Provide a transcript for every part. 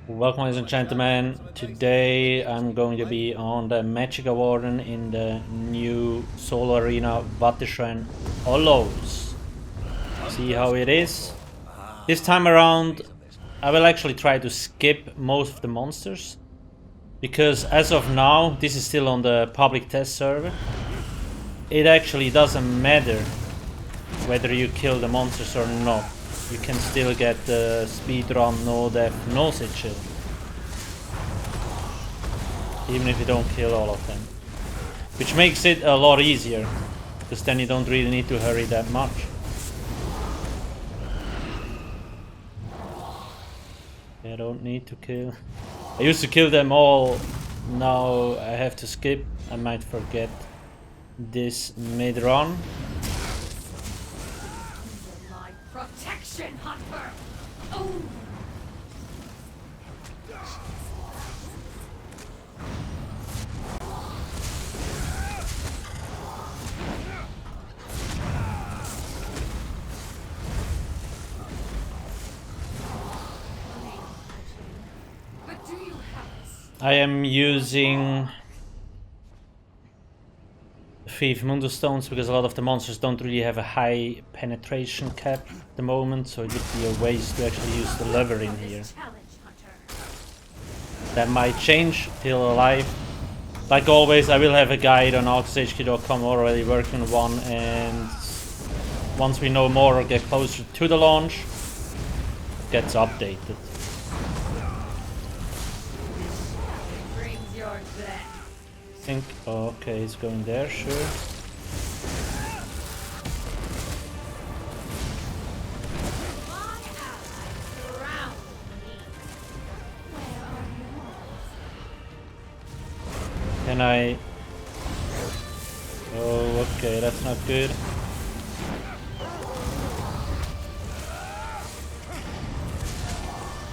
Welcome, ladies and gentlemen. Today I'm going to be on the Magicka Warden in the new solo arena Vateshran Hollows. See how it is. This time around I will actually try to skip most of the monsters, because as of now, this is still on the public test server. It actually doesn't matter whether you kill the monsters or not. You can still get the speedrun, no death, no sigil. Even if you don't kill all of them. Which makes it a lot easier, because then you don't really need to hurry that much. I don't need to kill. I used to kill them all, now I have to skip. I might forget this mid-run. Protection, Hunter! Oh. But do you have I am using Thief Mundus Stones because a lot of the monsters don't really have a high penetration cap at the moment, so it would be a waste to actually use the lever in here. That might change, still alive. Like always, I will have a guide on alcasthq.com already working on one, and once we know more or get closer to the launch, it gets updated. I think, oh, okay, it's going there, sure. Can I... Oh, okay, that's not good.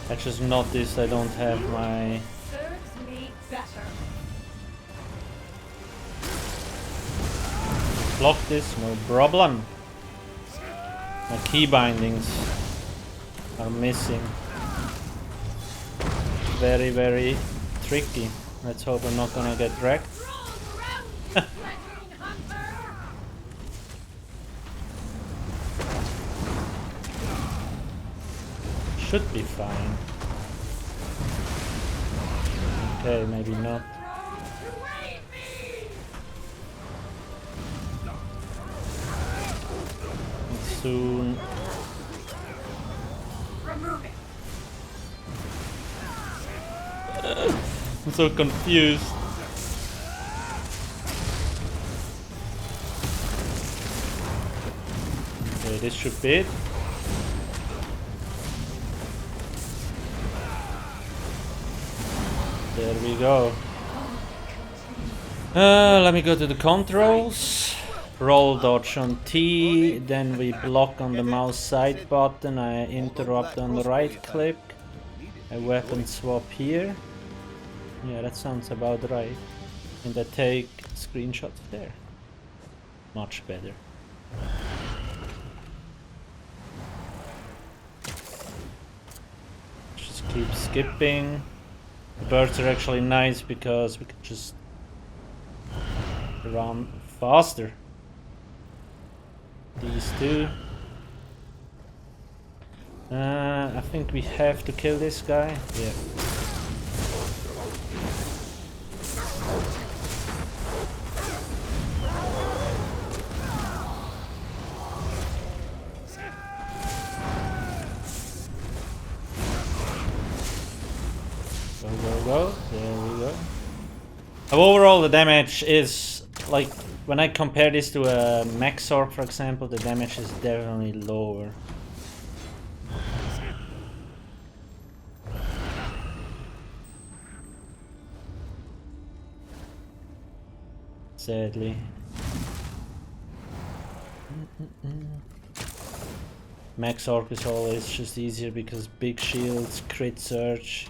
I just noticed I don't have my... Block this, no problem. My key bindings are missing. Very, very tricky. Let's hope I'm not gonna get wrecked. Should be fine. Okay, maybe not. Soon. I'm so confused. Okay, this should be it. There we go. Let me go to the controls. Roll dodge on T, then we block on the mouse side button, I interrupt on the right click, I weapon swap here. Yeah, that sounds about right. And I take screenshots there. Much better. Just keep skipping. The birds are actually nice because we can just run faster. These two. I think we have to kill this guy. Yeah. Go, go, go. There we go. Overall, the damage is like, when I compare this to a Max Orc, for example, the damage is definitely lower. Sadly. Max Orc is always just easier because big shields, crit surge.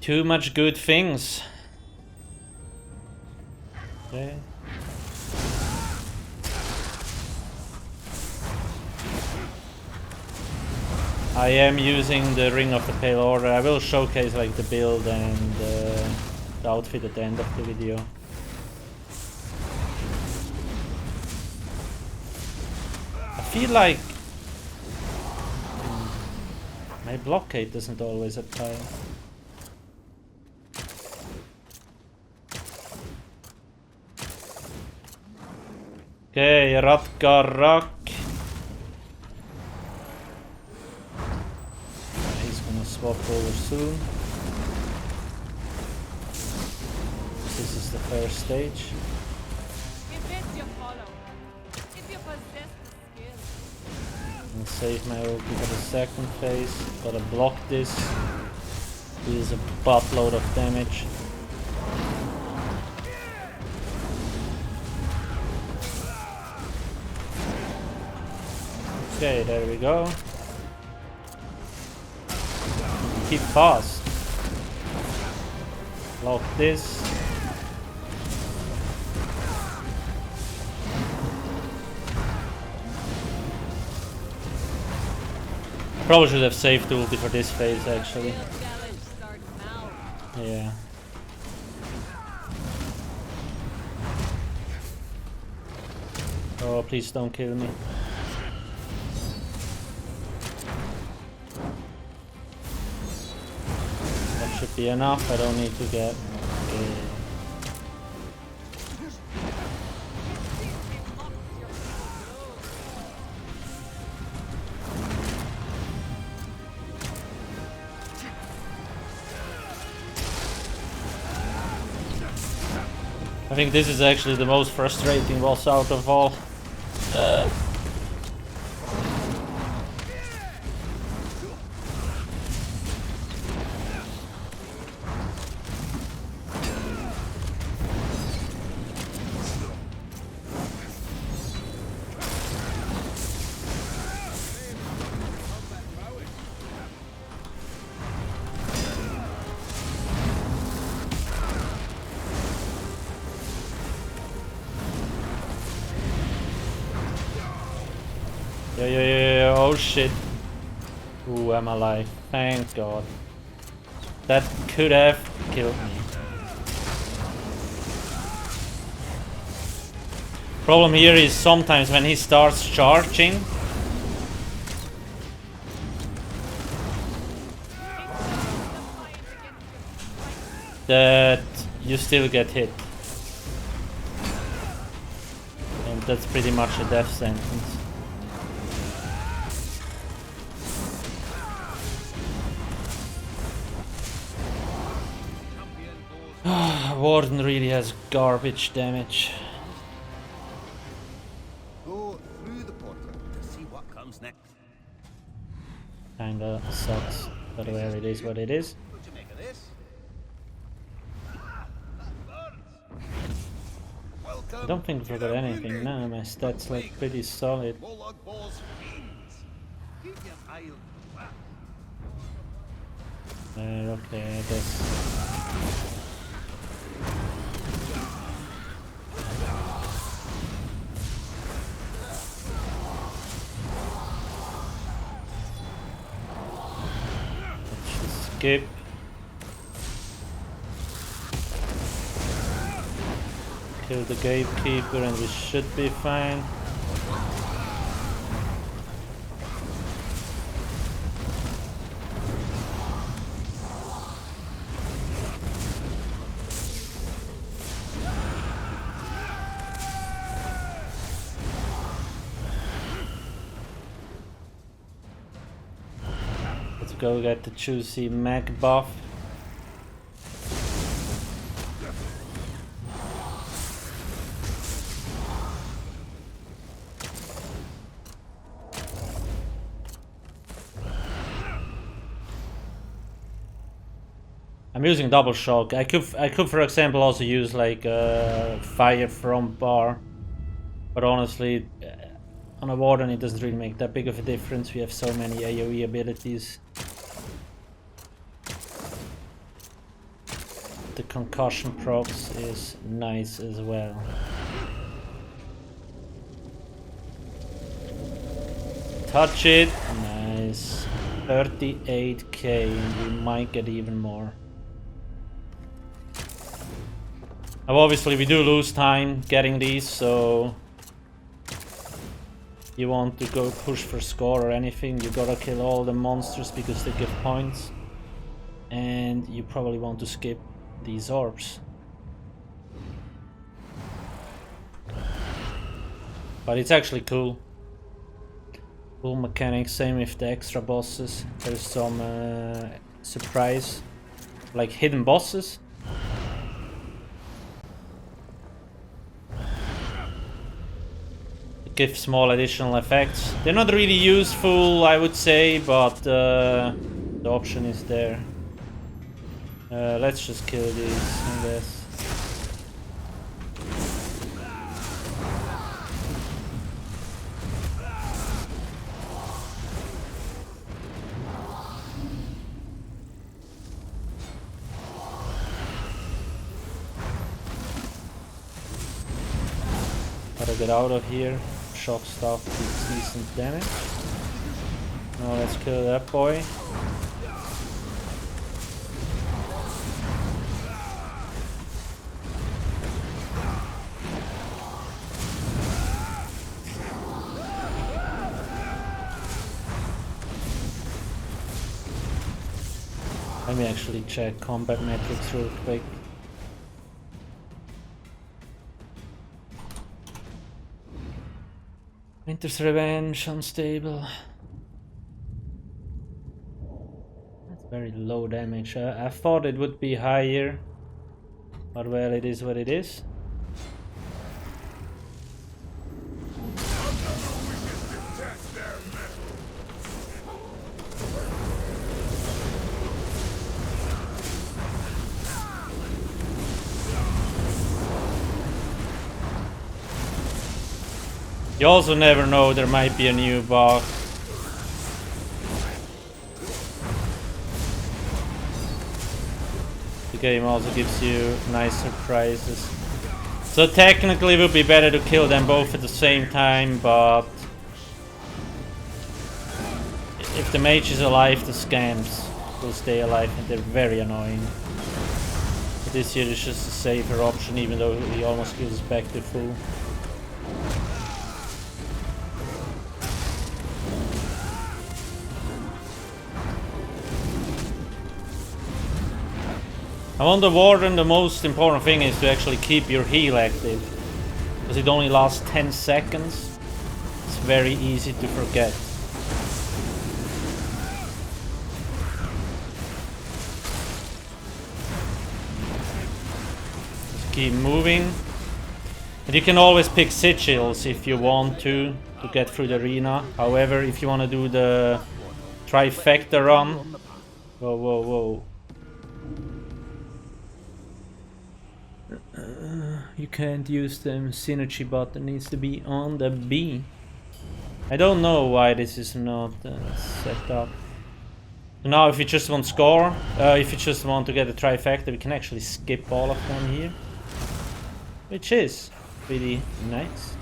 Too much good things. Okay. I am using the Ring of the Pale Order. I will showcase like the build and the outfit at the end of the video. I feel like my blockade doesn't always apply. Okay, Rahdgarak. He's gonna swap over soon. This is the first stage. I'll save my ulti for the second phase. Gotta block this. This is a buttload of damage. Okay, there we go. Keep fast. Block this. Probably should have saved the ulti for this phase actually. Yeah. Oh, please don't kill me. That should be enough. I don't need to get... I think this is actually the most frustrating boss out of all. Yeah, oh shit. Ooh, I'm alive. Thank God. That could have killed me. Problem here is sometimes when he starts charging, that you still get hit. And that's pretty much a death sentence. Warden really has garbage damage. Go through the portal to see what comes next. Kinda sucks, but where it is what it is. What'd you make of this? I don't think I forgot anything. No, my stats look pretty solid. Okay, I guess. Let's just skip. Kill the gatekeeper and we should be fine. Let's go get the juicy mag buff. I'm using double shock. I could for example also use like fire from bar, but honestly on a warden it doesn't really make that big of a difference. We have so many AoE abilities. The concussion procs is nice as well. Touch it, nice. 38k, and we might get even more. Now obviously we do lose time getting these, so you want to go push for score or anything, you gotta kill all the monsters because they give points. And you probably want to skip these orbs. But it's actually cool. Cool mechanics, same with the extra bosses. There's some surprise, like hidden bosses. It gives small additional effects. They're not really useful, I would say, but the option is there. Let's just kill these, I guess. Gotta get out of here. Shock stuff with decent damage. Now let's kill that boy. Let me actually check combat metrics real quick. Winter's Revenge, unstable. That's very low damage. I thought it would be higher, but well, it is what it is. You also never know, there might be a new bug. The game also gives you nice surprises. So technically it would be better to kill them both at the same time, but if the mage is alive, the scams will stay alive and they're very annoying. But this here is just a safer option, even though he almost gives us back to full. On the Warden, the most important thing is to actually keep your heal active, because it only lasts 10 seconds. It's very easy to forget. Just keep moving. And you can always pick sigils if you want to get through the arena. However, if you want to do the Trifecta run... Whoa, whoa, whoa. You can't use the synergy button, needs to be on the B. I don't know why this is not set up. So now if you just want score, if you just want to get a trifecta, we can actually skip all of them here. Which is pretty nice.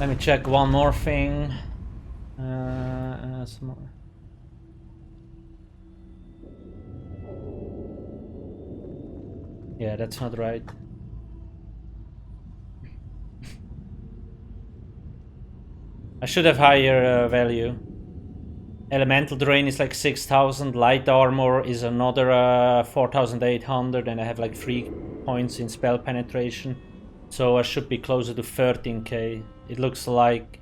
Let me check one more thing. Some more. Yeah, that's not right. I should have higher value. Elemental drain is like 6,000. Light armor is another 4,800, and I have like 3 points in spell penetration. So I should be closer to 13k. It looks like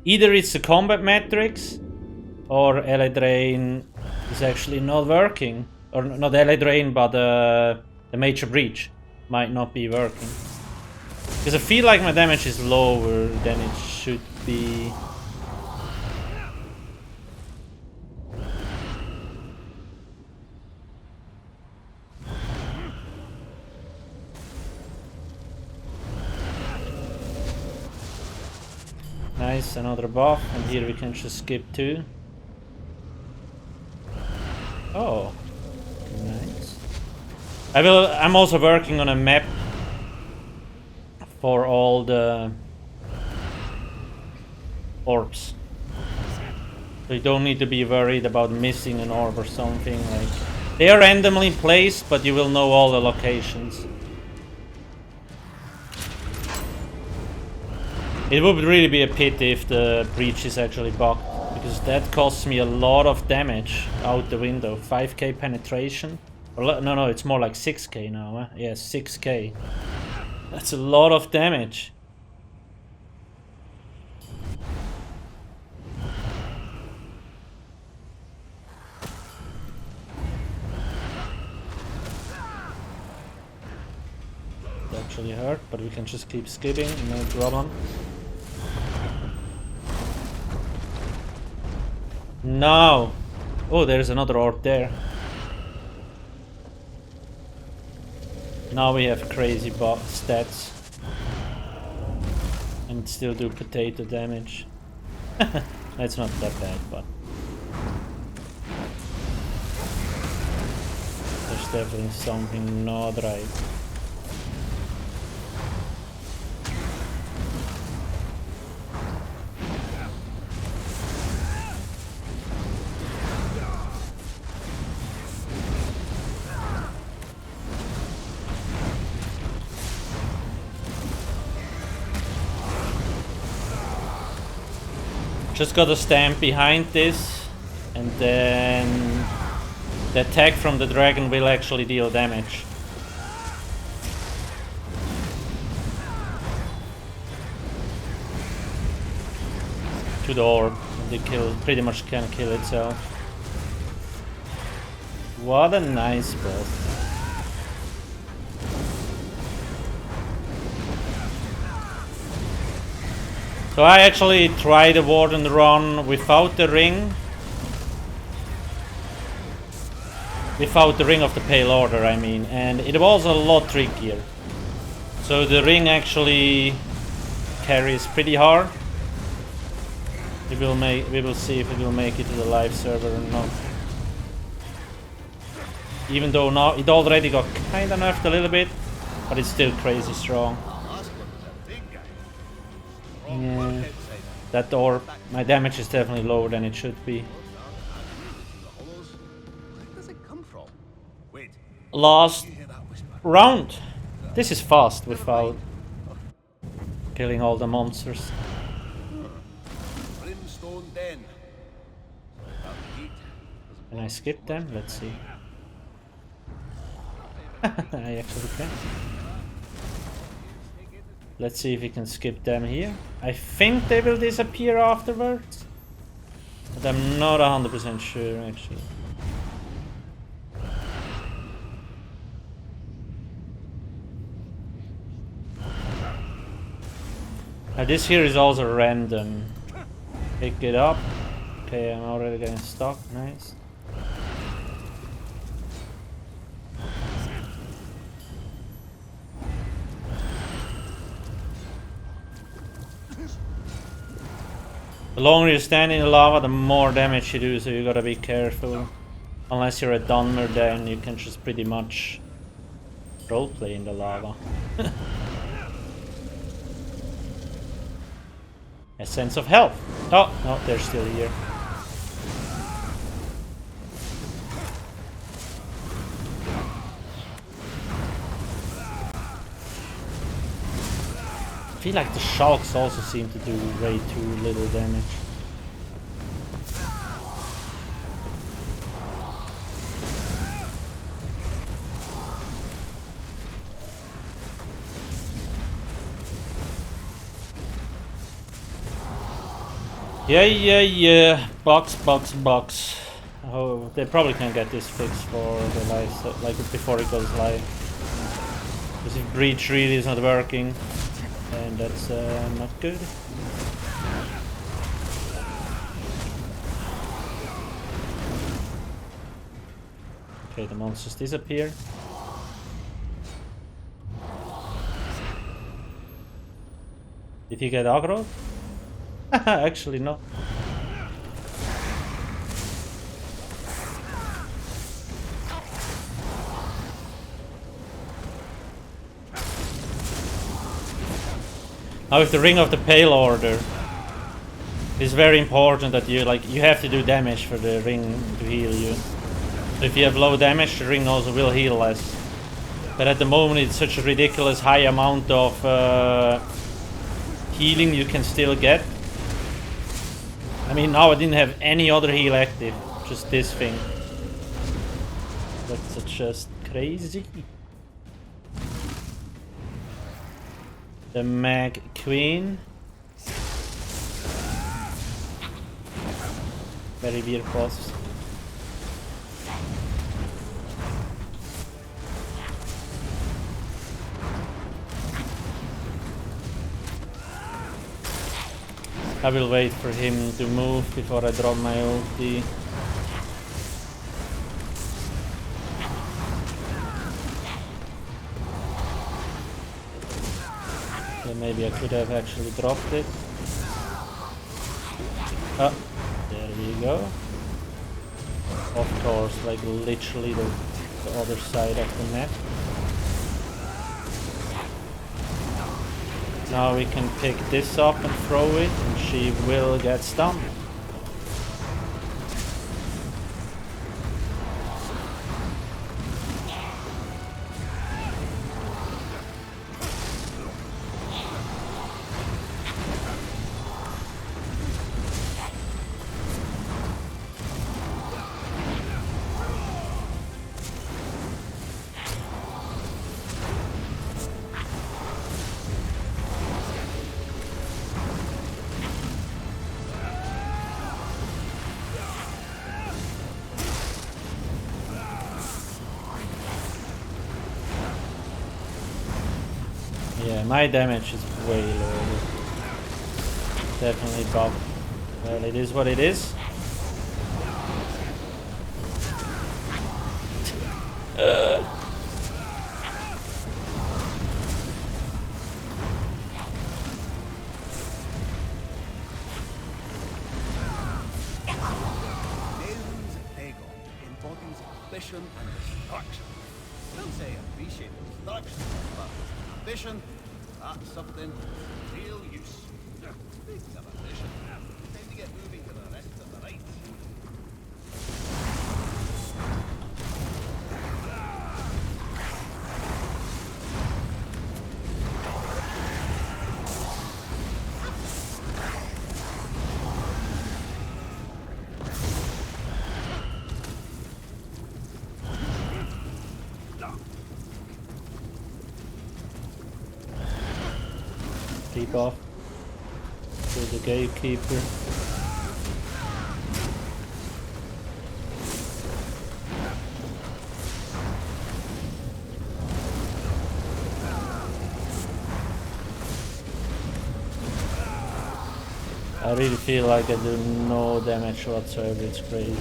either it's the combat metrics or LA Drain is actually not working. Or not LA Drain, but the Major Breach might not be working. Because I feel like my damage is lower than it should be. Nice, another buff, and here we can just skip too. Oh, nice. I'm also working on a map for all the orbs. So you don't need to be worried about missing an orb or something. Like, they are randomly placed, but you will know all the locations. It would really be a pity if the breach is actually bugged, because that costs me a lot of damage out the window. 5k penetration. No, it's more like 6k now. Huh? Yeah, 6k. That's a lot of damage. It actually hurt, but we can just keep skipping, no problem. No! Oh, there's another orb there. Now we have crazy stats. And still do potato damage. It's not that bad, but... there's definitely something not right. Just gotta stand behind this, and then the attack from the dragon will actually deal damage. To the orb, and they pretty much can kill itself. What a nice boss. So I actually tried the Warden run without the ring. Without the ring of the Pyrelord, I mean, and it was a lot trickier. So the ring actually carries pretty hard. We will see if it will make it to the live server or not. Even though now it already got kinda nerfed a little bit, but it's still crazy strong. Yeah, that orb, my damage is definitely lower than it should be. Where does it come from? Wait, Last you hear that whisper? round. This is fast without killing all the monsters. Brimstone Den. Can I skip them? Let's see. I actually can. Let's see if we can skip them here. I think they will disappear afterwards, but I'm not 100% sure actually. Now this here is also random. Pick it up. Okay, I'm already getting stuck. Nice. The longer you stand in the lava, the more damage you do, so you gotta be careful. Unless you're a Dunmer, then you can just pretty much roleplay in the lava. A sense of health. Oh, no, they're still here. I feel like the sharks also seem to do way too little damage. Yeah. Box. Oh, they probably can get this fixed for the live, so, like before it goes live. Because if Breach really is not working, and that's not good. Okay, the monsters disappear. Did he get aggro? Actually, no. Now with the Ring of the Pale Order, it's very important that you have to do damage for the ring to heal you. So if you have low damage, the ring also will heal less. But at the moment it's such a ridiculous high amount of healing you can still get. I mean, now I didn't have any other heal active, just this thing. That's just crazy. The Mag Queen. Very weird boss. I will wait for him to move before I drop my ulti. Yeah, maybe I could have actually dropped it. Oh, there we go. Of course, like literally the other side of the map. Now we can pick this up and throw it, and she will get stunned. Yeah, my damage is way lower. Definitely buff. Well, it is what it is. Names Dagon embodies ambition and destruction. Don't say appreciate destruction, but ambition, that's something real use. Speaking of ambition, time to get moving to the rest of the night. Keep off to the gatekeeper. I really feel like I do no damage whatsoever, it's crazy.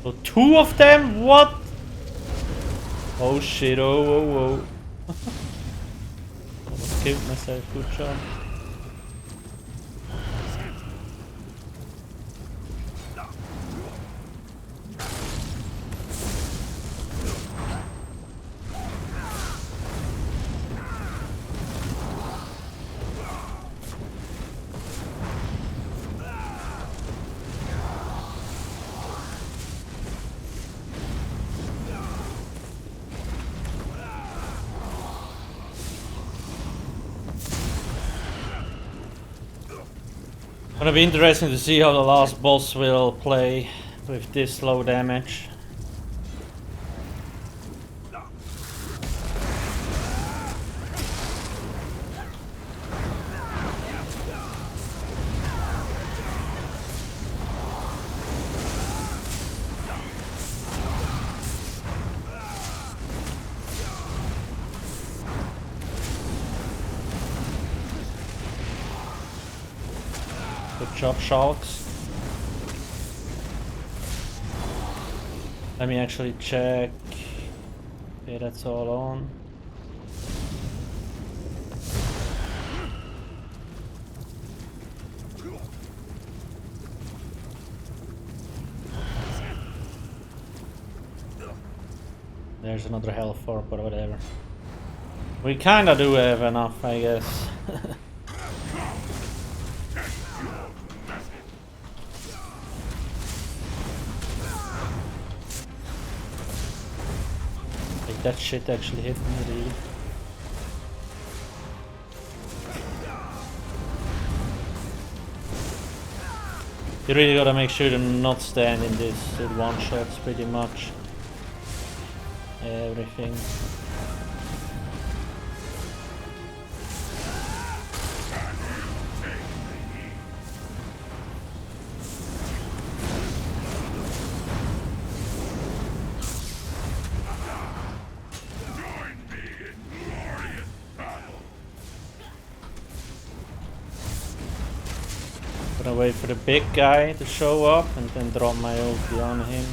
So 2 of them? What? Oh shit, oh. Almost killed myself, good job. Gonna be interesting to see how the last boss will play with this low damage. Good job, Sharks. Let me actually check. Okay, that's all on. There's another health orb or whatever. We kinda do have enough, I guess. Like that shit actually hit me, dude. You really gotta make sure to not stand in this. It one-shots pretty much everything. Gonna wait for the big guy to show up and then drop my ulti on him.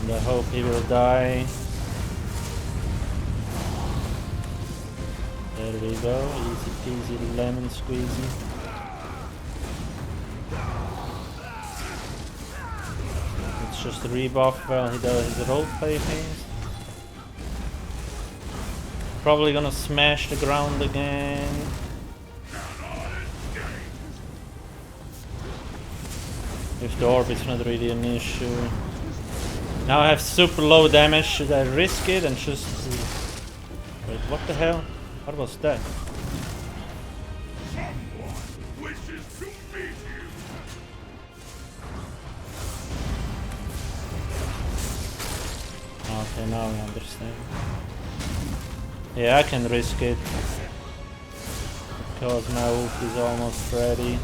And I hope he will die. There we go, easy peasy lemon squeezy. It's just a rebuff while he does his roleplay things. Probably gonna smash the ground again. If the orb is not really an issue. Now I have super low damage. Should I risk it and just... Wait, what the hell? What was that? Okay, now I understand. Yeah, I can risk it. Because my ult is almost ready.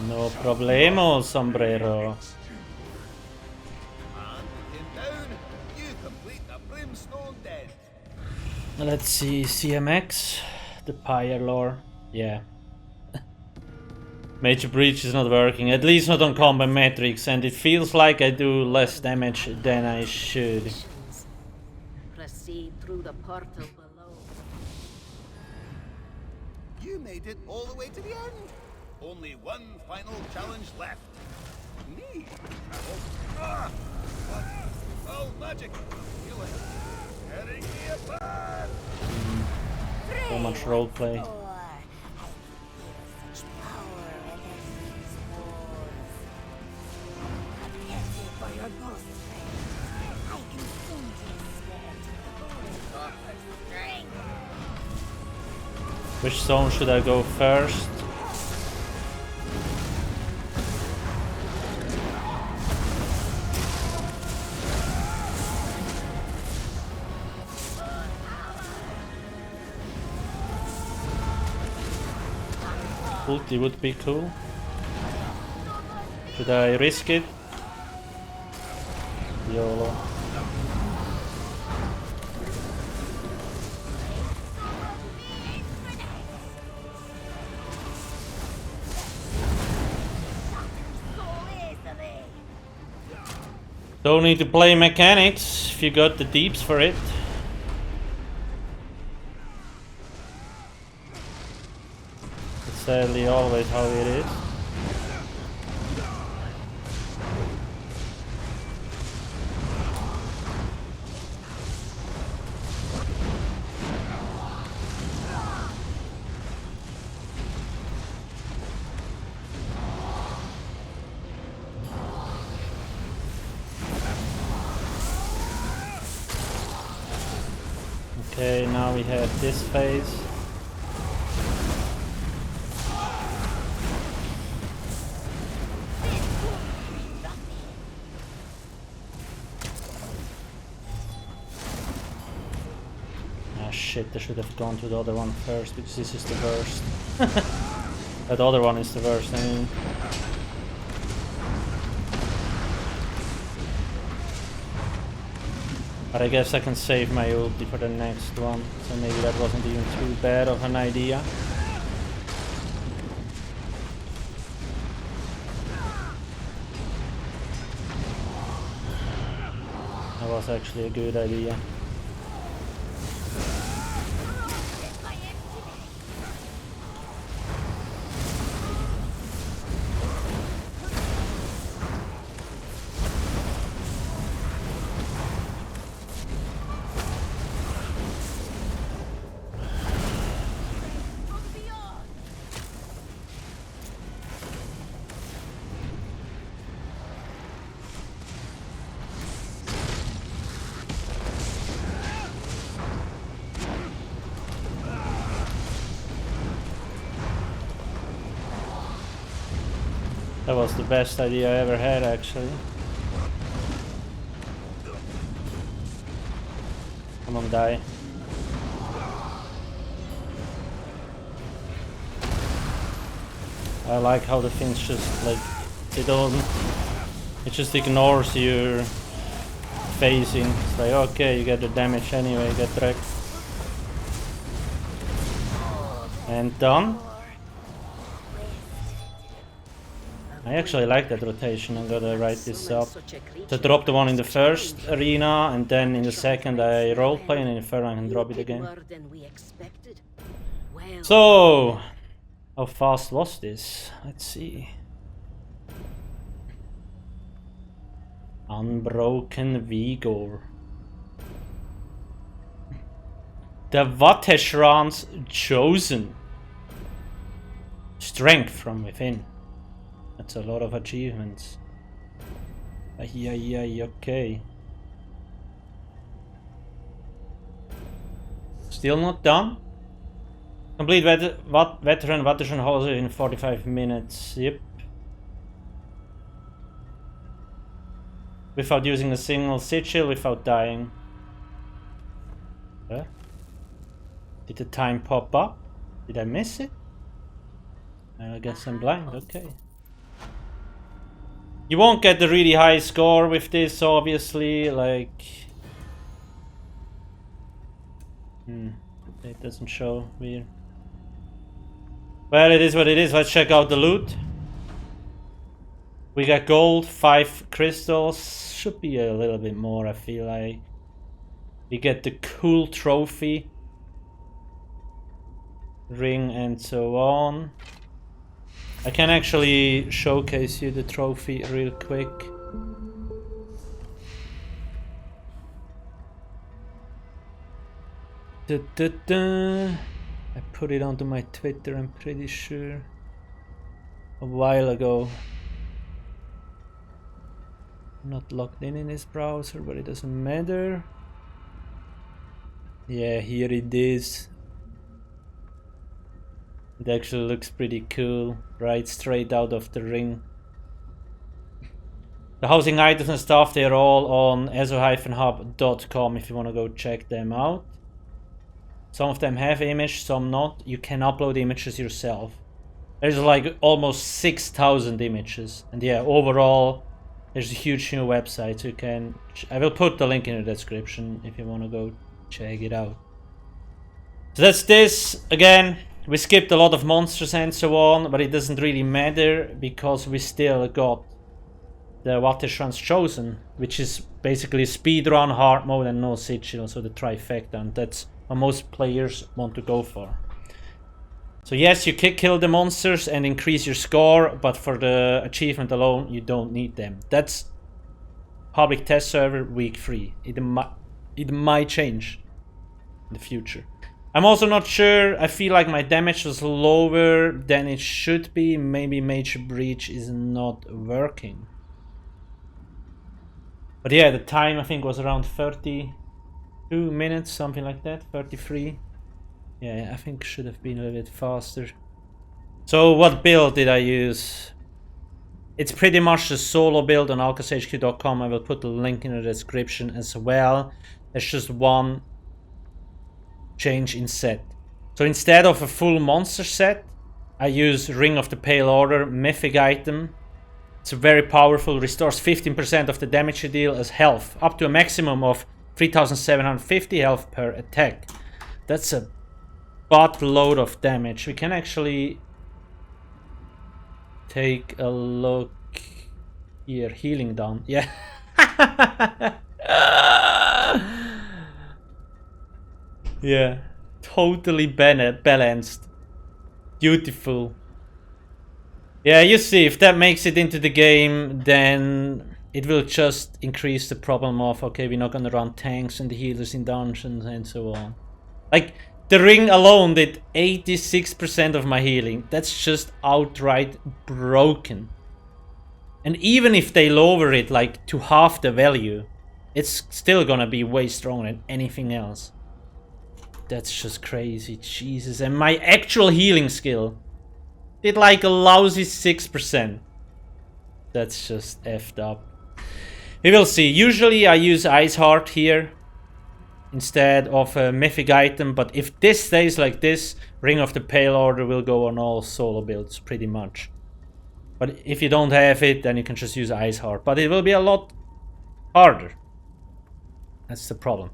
No problemo, sombrero. Let's see, CMX, the Pyrelord, yeah. Major Breach is not working, at least not on combat metrics, and it feels like I do less damage than I should. Proceed through the portal below. You made it all the way to the end. Only one final challenge left. Me? Oh, magic! Feel it. Tearing me apart. So much roleplay. Which zone should I go first? Ulti would be cool. Should I risk it? YOLO. Don't need to play mechanics if you got the deeps for it. It's sadly always how it is. Okay, now we have this phase. Ah shit, I should have gone to the other one first because this is the worst. That other one is the worst, I mean. But I guess I can save my ulti for the next one, so maybe that wasn't even too bad of an idea. was actually a good idea. That was the best idea I ever had, actually. Come on, die. I like how the things just like it just ignores your phasing. It's like, okay, you get the damage anyway, get wrecked. And done. I actually like that rotation. I'm gonna write this up. So drop the one in the first arena, and then in the second I roleplay, and in the third I can drop it again. So, how fast was this? Let's see. Unbroken Vigor. The Vateshran's chosen. Strength from within. That's a lot of achievements. Okay. Still not done? Complete Vateshran Hollows in 45 minutes. Yep. Without using a single sigil, without dying. Huh? Did the time pop up? Did I miss it? I guess I'm blind, okay. You won't get the really high score with this, obviously, like... It doesn't show, weird. Well, it is what it is, let's check out the loot. We got gold, 5 crystals, should be a little bit more, I feel like. We get the cool trophy. Ring and so on. I can actually showcase you the trophy real quick. I put it onto my Twitter, I'm pretty sure. A while ago. I'm not logged in this browser, but it doesn't matter. Yeah, here it is. It actually looks pretty cool, right straight out of the ring. The housing items and stuff, they're all on ESO-hub.com if you want to go check them out. Some of them have image, some not. You can upload images yourself. There's like almost 6,000 images. And yeah, overall, there's a huge new website, so you can... I will put the link in the description if you want to go check it out. So that's this. Again, we skipped a lot of monsters and so on, but it doesn't really matter because we still got the Vateshran's Chosen, which is basically speedrun, hard mode and no sigil, so the Trifecta, and that's what most players want to go for. So yes, you can kill the monsters and increase your score, but for the achievement alone, you don't need them. That's public test server week 3. It might change in the future. I'm also not sure, I feel like my damage was lower than it should be. Maybe Major Breach is not working. But yeah, the time I think was around 32 minutes, something like that, 33. Yeah, I think should have been a little bit faster. So what build did I use? It's pretty much the solo build on alcasthq.com. I will put the link in the description as well. There's just one change in set. So instead of a full monster set, I use Ring of the Pale Order mythic item. It's very powerful, restores 15% of the damage you deal as health, up to a maximum of 3,750 health per attack. That's a buttload of damage. We can actually take a look here. Healing down. Yeah. Yeah, totally balanced. Beautiful. Yeah, you see, if that makes it into the game, then it will just increase the problem of, okay, we're not gonna run tanks and the healers in dungeons and so on. Like, the ring alone did 86% of my healing. That's just outright broken. And even if they lower it, like, to half the value, it's still gonna be way stronger than anything else. That's just crazy, Jesus. And my actual healing skill did like a lousy 6%. That's just effed up. We will see. Usually I use Ice Heart here instead of a mythic item, but if this stays like this, Ring of the Pyrelord will go on all solo builds pretty much. But if you don't have it, then you can just use Ice Heart. But it will be a lot harder. That's the problem.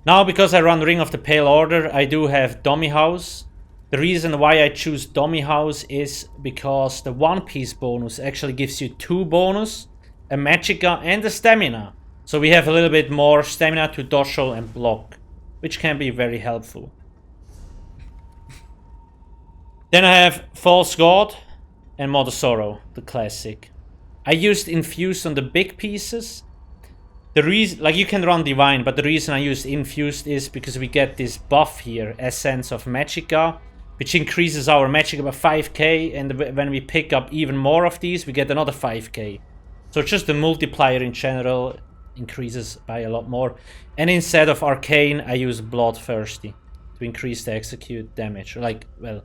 Now, because I run Ring of the Pyrelord, I do have Dummy House. The reason why I choose Dummy House is because the One Piece bonus actually gives you 2 bonus, a Magicka and a Stamina. So we have a little bit more Stamina to dodge roll and block, which can be very helpful. Then I have False God and Mother Sorrow, the classic. I used Infused on the big pieces. The reason, like, you can run Divine, but the reason I used Infused is because we get this buff here, Essence of Magicka, which increases our Magicka by 5k, and when we pick up even more of these, we get another 5k. So just the multiplier in general increases by a lot more. And instead of Arcane, I use Bloodthirsty to increase the execute damage. Like, well,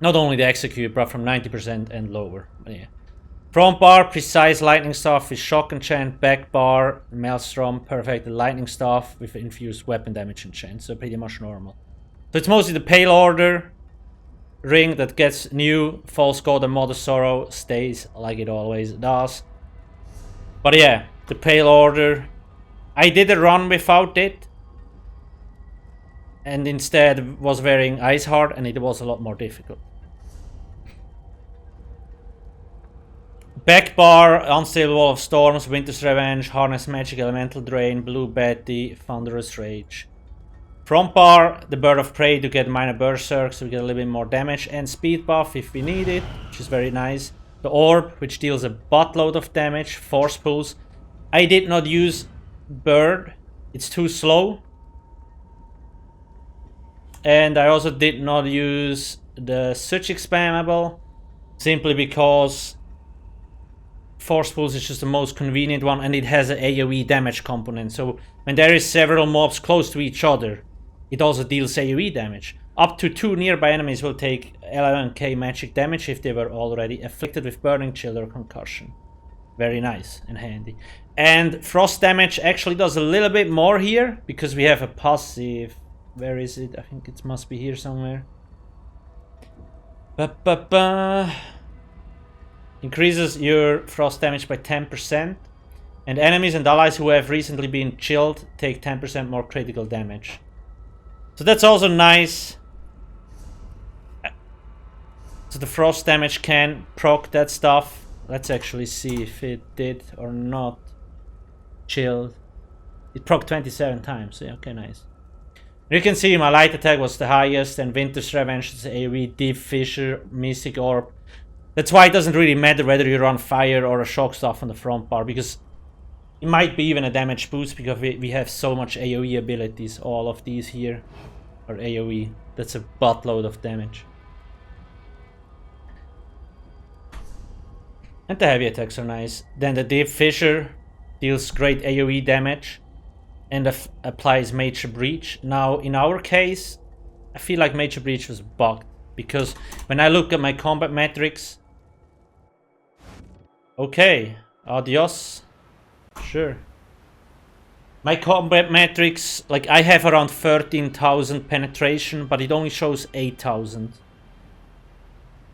not only the execute, but from 90% and lower. But yeah. Front bar, Precise Lightning Staff with Shock Enchant. Back bar, Maelstrom, Perfect Lightning Staff with Infused Weapon Damage Enchant. So pretty much normal. So it's mostly the Pyrelord ring that gets new. False God and Mother Sorrow stays like it always does. But yeah, the Pyrelord, I did a run without it. And instead was wearing Ice Heart, and it was a lot more difficult. Back bar, Unstable Wall of Storms, Winter's Revenge, Harness Magic, Elemental Drain, Blue Betty, Thunderous Rage. Front bar, the Bird of Prey to get minor Berserk, so we get a little bit more damage, and speed buff if we need it, which is very nice. The Orb, which deals a buttload of damage, Force Pulse. I did not use Bird, it's too slow. And I also did not use the Such Expandable, simply because Force Pulse is just the most convenient one, and it has an AoE damage component. So when there is several mobs close to each other, it also deals AoE damage. Up to 2 nearby enemies will take 11k magic damage if they were already afflicted with Burning Chill or Concussion. Very nice and handy. And Frost damage actually does a little bit more here, because we have a passive. Where is it? I think it must be here somewhere. Increases your frost damage by 10%. And enemies and allies who have recently been chilled take 10% more critical damage. So that's also nice. So the frost damage can proc that stuff. Let's actually see if it did or not. Chilled. It proc 27 times. Yeah, okay, nice. You can see my light attack was the highest, and Winter's Revenge is AoE, Deep Fissure, Mystic Orb. That's why it doesn't really matter whether you run fire or a shock stuff on the front bar, because it might be even a damage boost, because we have so much AoE abilities. All of these here are AoE. That's a buttload of damage. And the heavy attacks are nice. Then the Deep Fissure deals great AoE damage and applies Major Breach. Now, in our case, I feel like Major Breach was bugged, because when I look at my combat metrics... Okay, adios. Sure. My combat metrics, like, I have around 13,000 penetration, but it only shows 8,000.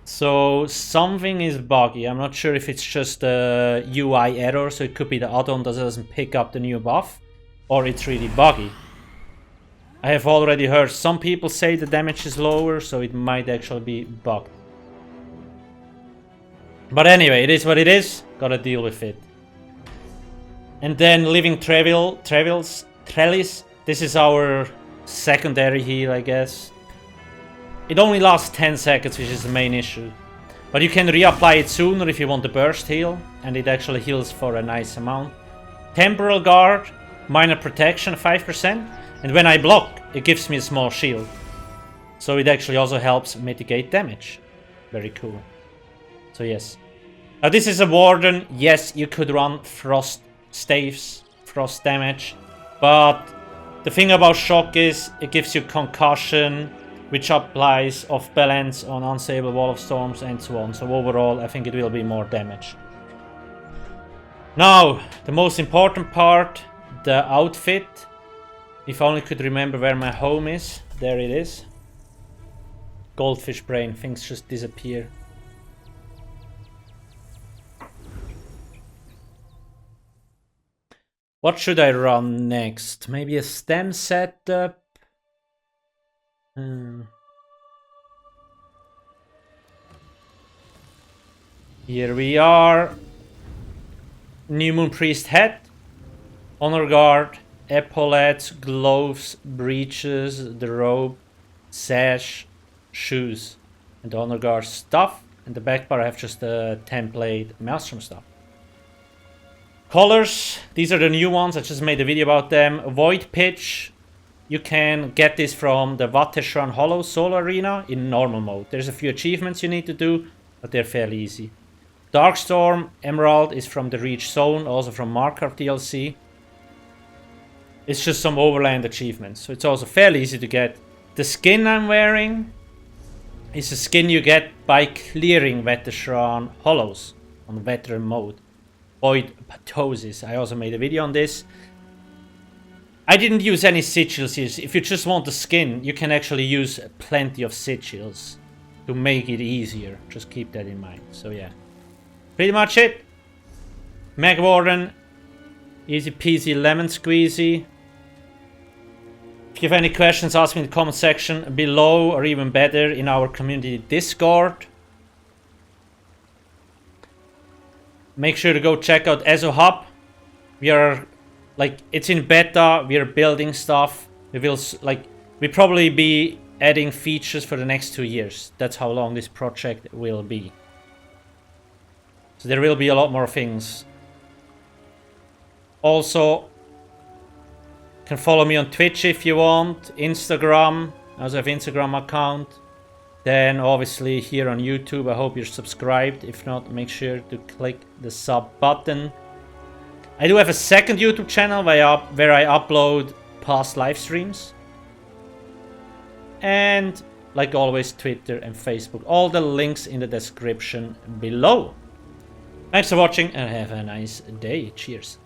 So something is buggy. I'm not sure if it's just a UI error, so it could be the add-on that doesn't pick up the new buff, or it's really buggy. I have already heard some people say the damage is lower, so it might actually be bugged. But anyway, it is what it is. Gotta deal with it. And then Living Trellis. This is our secondary heal, I guess. It only lasts 10 seconds, which is the main issue. But you can reapply it sooner if you want the burst heal, and it actually heals for a nice amount. Temporal Guard, minor protection 5%, and when I block, it gives me a small shield. So it actually also helps mitigate damage. Very cool. So yes. Now this is a Warden. Yes, you could run Frost Staves, Frost damage, but the thing about Shock is it gives you Concussion, which applies off balance on unstable Wall of Storms and so on. So overall, I think it will be more damage. Now, the most important part, the outfit. If I only could remember where my home is. There it is. Goldfish brain, things just disappear. What should I run next? Maybe a stem setup? Here we are. New Moon Priest hat. Honor Guard. Epaulets, gloves, breeches, the robe, sash, shoes. And the Honor Guard stuff. And the back bar I have just a template Maelstrom stuff. Colors, these are the new ones, I just made a video about them. Void Pitch, you can get this from the Vateshran Hollows Soul Arena in normal mode. There's a few achievements you need to do, but they're fairly easy. Darkstorm Emerald is from the Reach Zone, also from Markarth DLC. It's just some overland achievements, so it's also fairly easy to get. The skin I'm wearing is a skin you get by clearing Vateshran Hollows on veteran mode. Void Ptosis. I also made a video on this. I didn't use any sigils here. If you just want the skin, you can actually use plenty of sigils to make it easier. Just keep that in mind. So yeah. Pretty much it. Magicka Warden. Easy peasy lemon squeezy. If you have any questions, ask me in the comment section below, or even better, in our community Discord. Make sure to go check out ESO Hub. We are, it's in beta. We are building stuff. We'll probably be adding features for the next 2 years. That's how long this project will be. So there will be a lot more things. Also, you can follow me on Twitch if you want. Instagram. I also have an Instagram account. Then obviously here on YouTube, I hope you're subscribed. If not, make sure to click the sub button. I do have a second YouTube channel where I upload past live streams. And like always, Twitter and Facebook. All the links in the description below. Thanks for watching and have a nice day. Cheers.